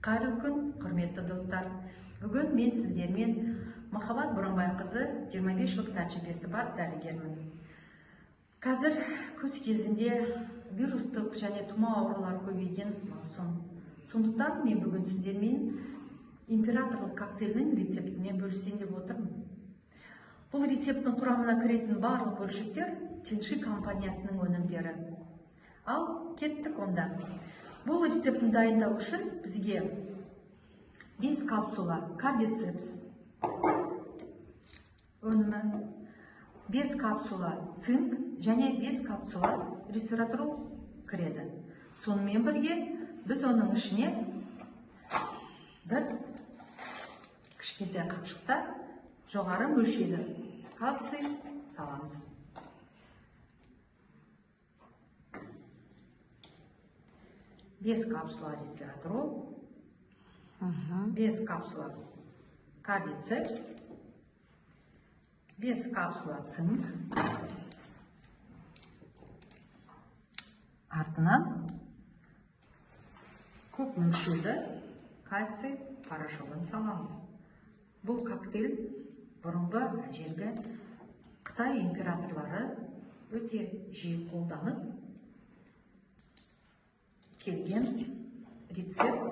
Қайырлы күн, құрметті достар. Бүгін мен сіздермен Махаббат Боранбайқызы 25 жылдық тәжірибесі бар дәрігермін. Қазір күз кезінде вирустық және тұмау аурулар көбейген маусым. Сондықтан мен бүгін сіздермен императорлық коктейльдің рецептімен бөлісейін деп отырмын. Бұл рецепттің құрамына кіретін барлық бөлшектер Тиньши компаниясының өнімдері. Ал кеттік онда. Бұл рецептін дайындау үшін бізге 5 капсула кардицепс өнімі, 5 капсула цинк және 5 капсула ресвератрол кіреді. Сонымен бірге біз оның ішіне бір кішкентай қапшықта жоғары мөлшері кальций саламыз. 5 капсула ресвератрол, 5 капсула кардицепс, 5 капсула цинк, артынан көп мөлшерді кальций порошогын саламыз. Бұл коктейль бұрынғы ежелгі Қытай императорлары өте жиі қолданып келген рецепт.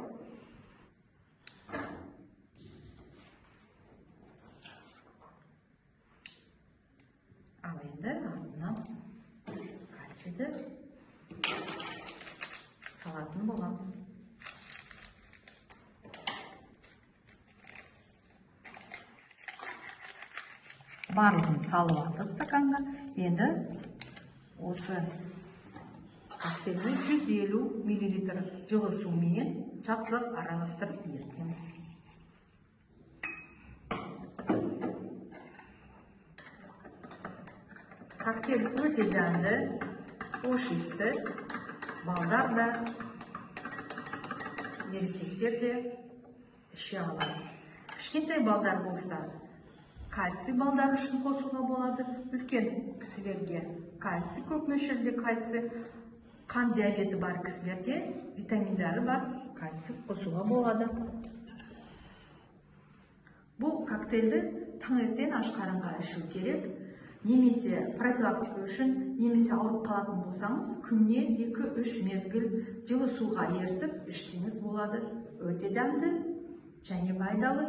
Ал енді артынан кальцийді салатын боламыз. Барлығын салып алдық стаканға. Енді осы коктейльді 150 мл жылы сумен жақсылап араластырып ерітеміз. Коктейль өте дәмді, хош иісті, балдар да, ересектер де іше алады. Кішкентай балдар болса, кальций балдар үшін қосуға болады. Үлкен кісілерге кальций, көп мөлшерде кальций, қан диабеті бар кісілерге витаминдері бар кальций қосуға болады. Бұл коктейльді таңертең аш қарынға ішу керек, немесе профилактика үшін, немесе ауырып қалатын болсаңыз, күніне 2-3 мезгіл жылы суға ерітіп ішсеңіз болады. Өте дәмді және пайдалы.